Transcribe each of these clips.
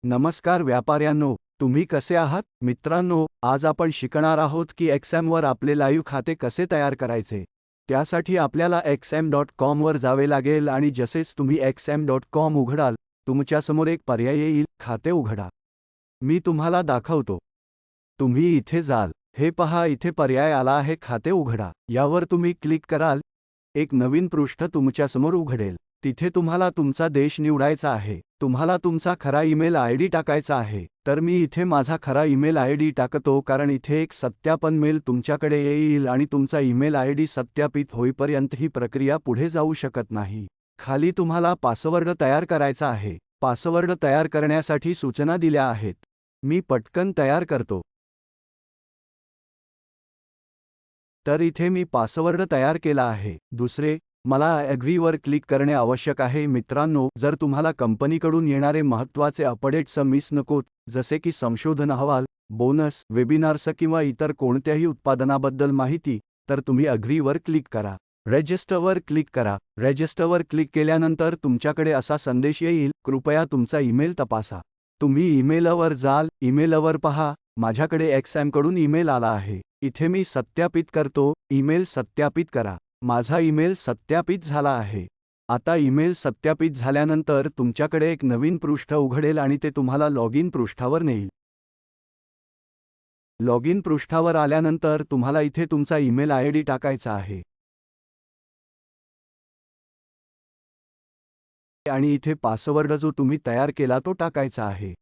नमस्कार व्यापाऱ्यांनो, तुम्ही कसे आहात? मित्रांनो, आज आपण शिकणार आहोत की XMवर आपले लाईव्ह खाते कसे तयार करायचे. त्यासाठी आपल्याला xm.com वर जावे लागेल आणि जसेच तुम्ही xm.com उघडाल, तुमच्यासमोर एक पर्याय येईल, खाते उघडा. मी तुम्हाला दाखवतो. तुम्ही इथे जाल. हे पहा, इथे पर्याय आला आहे, खाते उघडा. यावर तुम्ही क्लिक कराल. एक नवीन पृष्ठ तुमच्यासमोर उघडेल. तिथे तुम्हाला तुमचा देश निवडायचा आहे. तुम्हाला तुमचा खरा ईमेल आयडी टाकायचा आहे. तर मी इथे माझा खरा ईमेल आयडी टाकतो, कारण इथे एक सत्यापन मेल तुमच्याकडे येईल आणि तुमचा ईमेल आयडी सत्यापित होईपर्यंत ही प्रक्रिया पुढे जाऊ शकत नाही. खाली तुम्हाला पासवर्ड तयार करायचा आहे. पासवर्ड तयार करण्यासाठी सूचना दिल्या आहेत. मी पटकन तयार करतो. तर इथे मी पासवर्ड तयार केला आहे. दुसरे, मला ॲग्रीवर क्लिक करणे आवश्यक आहे. मित्रांनो, जर तुम्हाला कंपनीकडून येणारे महत्त्वाचे अपडेट्स मिस नकोत, जसे की संशोधन अहवाल, बोनस, वेबिनार्स किंवा इतर कोणत्याही उत्पादनाबद्दल माहिती, तर तुम्ही ॲग्रीवर क्लिक करा. रजिस्टरवर क्लिक करा. रजिस्टरवर क्लिक केल्यानंतर तुमच्याकडे असा संदेश येईल, कृपया तुमचा ईमेल तपासा. तुम्ही ईमेलवर जाल. ईमेलवर पहा, माझ्याकडे XMकडून ईमेल आला आहे. इथे मी सत्यापित करतो. ईमेल सत्यापित करा. माझा ईमेल सत्यापित झाला आहे. आता ईमेल सत्यापित झाल्यानंतर तुमच्याकडे एक नवीन पृष्ठ उघडेल आणि ते तुम्हाला लॉगिन पृष्ठावर नेईल. लॉगिन पृष्ठावर आल्यानंतर तुम्हाला इथे तुमचा ईमेल आयडी टाकायचा आहे. आणि इथे पासवर्ड जो तुम्ही तयार केला तो टाकायचा आहे.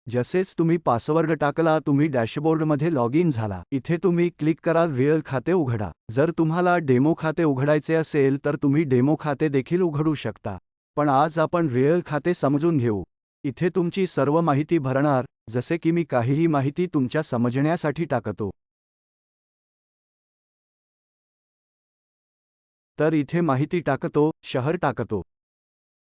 जसेच तुम्ही पासवर्ड टाकला, तुम्ही डॅशबोर्डमध्ये लॉग इन झाला. इथे तुम्ही क्लिक कराल, रिअल खाते उघडा. जर तुम्हाला डेमो खाते उघडायचे असेल तर तुम्ही डेमो खाते देखील उघडू शकता. पण आज आपण रिअल खाते समजून घेऊ. इथे तुमची सर्व माहिती भरणार, जसे की मी काहीही माहिती तुमच्या समजण्यासाठी टाकतो. तर इथे माहिती टाकतो, शहर टाकतो.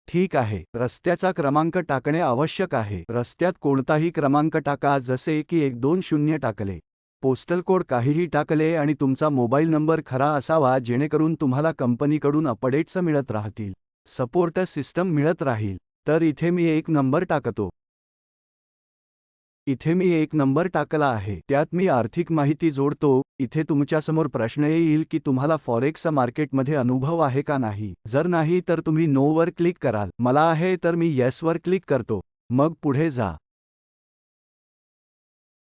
ठीक आहे. रस्त्याचा क्रमांक टाकणे आवश्यक आहे. रस्त्यात कोणताही क्रमांक टाका, जसे की 120 टाकले. पोस्टल कोड काहीही टाकले आणि तुमचा मोबाईल नंबर खरा असावा, जेणेकरून तुम्हाला कंपनीकडून अपडेट्स मिळत राहतील. सपोर्ट सिस्टम मिळत राहील. तर इथे मी एक नंबर टाकतो. इथे मी एक नंबर टाकला आहे. त्यात मी आर्थिक माहिती जोडतो. इथे तुमच्यासमोर प्रश्न येईल की तुम्हाला फॉरेक्स मार्केटमध्ये अनुभव आहे का नाही. जर नाही तर तुम्ही नो वर क्लिक कराल. मला आहे तर मी येस वर क्लिक करतो. मग पुढे जा.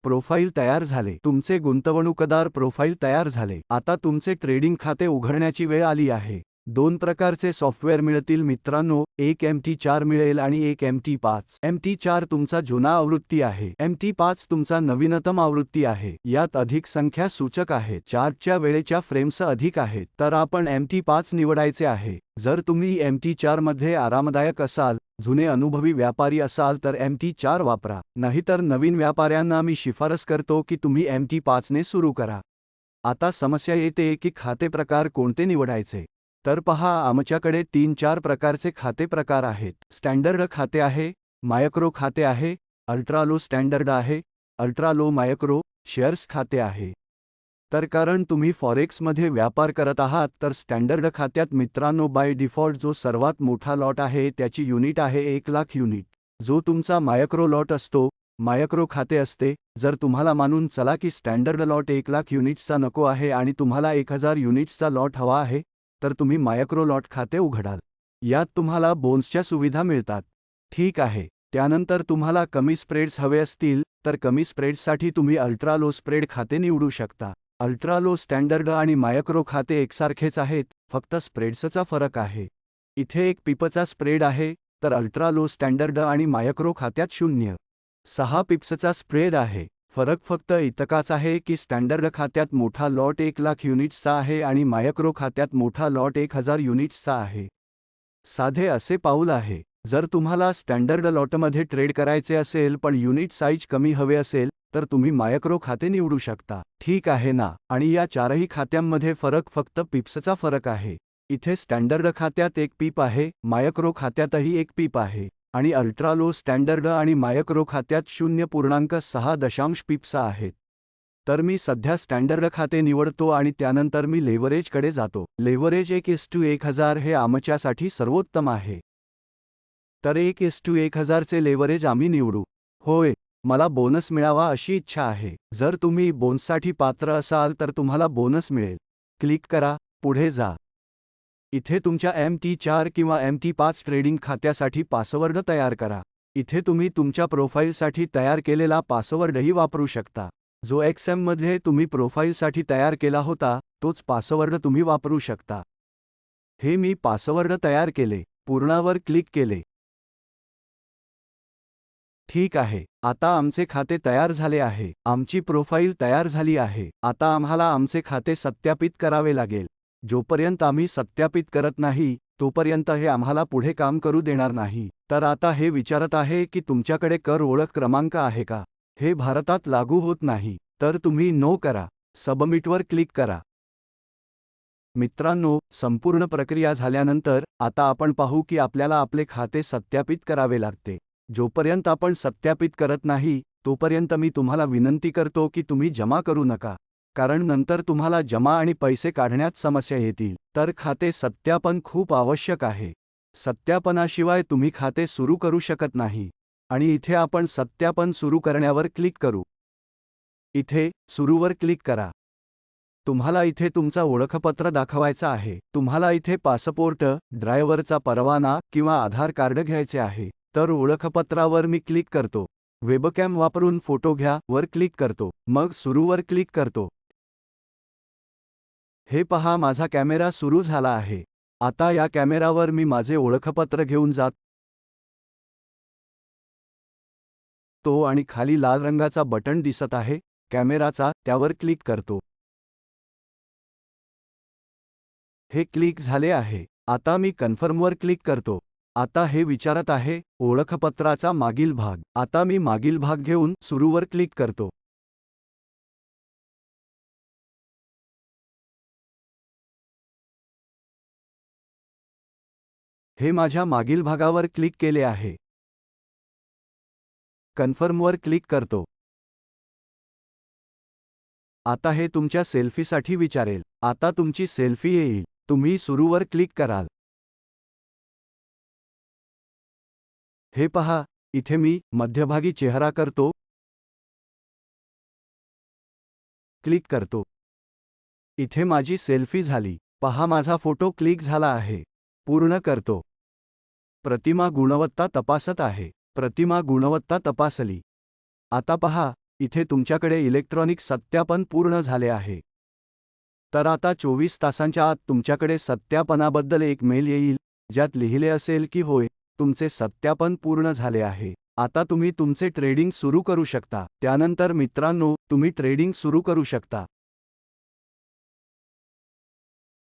प्रोफाईल तयार झाले. तुमचे गुंतवणूकदार प्रोफाईल तयार झाले. आता तुमचे ट्रेडिंग खाते उघडण्याची वेळ आली आहे. दोन प्रकारचे सॉफ्टवेअर मिळतील मित्रांनो, एक MT4 मिळेल आणि एक MT5. MT4 तुमचा जुना आवृत्ती आहे. MT5 तुमचा नवीनतम आवृत्ती आहे. यात अधिक संख्या सूचक आहेत. चार्टच्या वेळेच्या फ्रेम्स अधिक आहेत. तर आपण MT5 निवडायचे आहे. जर तुम्ही MT4 मध्ये आरामदायक असाल, जुने अनुभवी व्यापारी असाल तर MT4 वापरा. नाहीतर नवीन व्यापाऱ्यांना मी शिफारस करतो की तुम्ही MT5 ने सुरू करा. आता समस्या येते की खाते प्रकार कोणते निवडायचे. तर पहा, आमच्याकडे 3-4 प्रकारचे खाते प्रकार आहेत. स्टँडर्ड खाते आहे, मायक्रो खाते आहे, अल्ट्रा लो स्टँडर्ड आहे, अल्ट्रा लो मायक्रो, शेअर्स खाते आहे. तर कारण तुम्ही फॉरेक्समध्ये व्यापार करत आहात, तर स्टँडर्ड खात्यात मित्रांनो बाय डिफॉल्ट जो सर्वात मोठा लॉट आहे त्याची युनिट आहे 1,00,000 युनिट. जो तुमचा मायक्रो लॉट असतो, मायक्रो खाते असते. जर तुम्हाला मानून चला की स्टँडर्ड लॉट 1,00,000 युनिट्सचा नको आहे आणि तुम्हाला 1,000 युनिट्सचा लॉट हवा आहे, तर तुम्ही मायक्रो लॉट खाते उघडाल. यात तुम्हाला बोन्सच्या सुविधा मिळतात. ठीक आहे. त्यानंतर तुम्हाला कमी स्प्रेड्स हवे असतील, तर कमी स्प्रेड्ससाठी तुम्ही अल्ट्रा लो स्प्रेड खाते निवडू शकता. अल्ट्रा लो स्टँडर्ड आणि मायक्रो खाते एकसारखेच आहेत, फक्त स्प्रेड्सचा फरक आहे. इथे एक पिपचा स्प्रेड आहे, तर अल्ट्रा लो स्टँडर्ड आणि मायक्रो खात्यात 0.6 पिप्सचा स्प्रेड आहे. फरक फक्त इतकाच आहे की स्टँडर्ड खात्यात मोठा लॉट 1,00,000 युनिट्सचा आहे आणि मायक्रो खात्यात मोठा लॉट 1,000 युनिट्सचा आहे. साधे असे पाऊल आहे. जर तुम्हाला स्टँडर्ड लॉटमध्ये ट्रेड करायचे असेल पण युनिट साईज कमी हवे असेल, तर तुम्ही मायक्रो खाते निवडू शकता. ठीक आहे ना. आणि या चारही खात्यांमध्ये फरक फक्त पिप्सचा फरक आहे. इथे स्टँडर्ड खात्यात 1 पीप आहे, मायक्रो खात्यातही 1 पीप आहे आणि अल्ट्रा लो स्टँडर्ड आणि मायक्रो खात्यात 0.6 पिप्स आहेत. तर मी सध्या स्टँडर्ड खाते निवडतो आणि त्यानंतर मी लेव्हरेजकडे जातो. लेव्हरेज 1:1000 हे आमच्यासाठी सर्वोत्तम आहे. तर 1:1000 चे लेव्हरेज आम्ही निवडू. होय, मला बोनस मिळावा अशी इच्छा आहे. जर तुम्ही बोनससाठी पात्र असाल तर तुम्हाला बोनस मिळेल. क्लिक करा, पुढे जा. इथे तुमच्या MT4 किंवा MT5 ट्रेडिंग खात्यासाठी पासवर्ड तयार करा. इथे तुम्ही तुमच्या प्रोफाईलसाठी तयार केलेला पासवर्डही वापरू शकता. जो XM मध्ये तुम्ही प्रोफाईलसाठी तयार केला होता, तोच पासवर्ड तुम्ही वापरू शकता. हे मी पासवर्ड तयार केले. पूर्णावर क्लिक केले. ठीक आहे. आता आमचे खाते तयार झाले आहे. आमची प्रोफाईल तयार झाली आहे. आता आम्हाला आमचे खाते सत्यापित करावे लागेल. जोपर्यंत आम्ही सत्यापित करत नाही, तोपर्यंत हे आम्हाला पुढे काम करू देणार नाही. तर आता हे विचारत आहे की तुमच्याकडे कर ओळख क्रमांक आहे का? हे भारतात लागू होत नाही. तर तुम्ही नो करा. सबमिटवर क्लिक करा. मित्रांनो, संपूर्ण प्रक्रिया झाल्यानंतर आता आपण पाहू की आपल्याला आपले खाते सत्यापित करावे लागते. जोपर्यंत आपण सत्यापित करत नाही, तोपर्यंत मी तुम्हाला विनंती करतो की तुम्ही जमा करू नका. कारण नंतर तुम्हाला जमा आणि पैसे काढण्यात समस्या येतील. तर खाते सत्यापन खूप आवश्यक आहे. सत्यापनाशिवाय तुम्ही खाते सुरू करू शकत नाही. आणि इथे आपण सत्यापन सुरू करण्यावर क्लिक करू. इथे सुरूवर क्लिक करा. तुम्हाला इथे तुमचा ओळखपत्र दाखवायचा आहे. तुम्हाला इथे पासपोर्ट, ड्रायव्हरचा परवाना किंवा आधार कार्ड घ्यायचे आहे. तर ओळखपत्रावर मी क्लिक करतो. वेबकॅम वापरून फोटो घ्या वर क्लिक करतो. मग सुरूवर क्लिक करतो. हे पहा, माझा कॅमेरा सुरू झाला आहे. आता या कॅमेरावर मी माझे ओळखपत्र घेऊन जातो आणि खाली लाल रंगाचा बटण दिसत आहे कॅमेराचा, त्यावर क्लिक करतो. हे क्लिक झाले आहे. आता मी कन्फर्मवर क्लिक करतो. आता हे विचारत आहे ओळखपत्राचा मागील भाग. आता मी मागील भाग घेऊन सुरूवर क्लिक करतो. हे माझ्या मागील भागावर क्लिक केले आहे. कन्फर्मवर क्लिक करतो. आता हे तुमच्या सेल्फीसाठी विचारेल. आता तुमची सेल्फी येईल. तुम्ही सुरूवर क्लिक कराल. हे पहा, इथे मी मध्यभागी चेहरा करतो. क्लिक करतो. इथे माझी सेल्फी झाली. पहा, माझा फोटो क्लिक झाला आहे. पूर्ण करतो. प्रतिमा गुणवत्ता तपासत आहे. प्रतिमा गुणवत्ता तपासली. आता पहा, इथे तुमच्याकडे इलेक्ट्रॉनिक सत्यापन पूर्ण झाले आहे. तर आता 24 तासांच्या आत तुमच्याकडे सत्यापनाबद्दल एक मेल येईल, ज्यात लिहिले असेल की होय, तुमचे सत्यापन पूर्ण झाले आहे. आता तुम्ही तुमचे ट्रेडिंग सुरू करू शकता. त्यानंतर मित्रांनो, तुम्ही ट्रेडिंग सुरू करू शकता.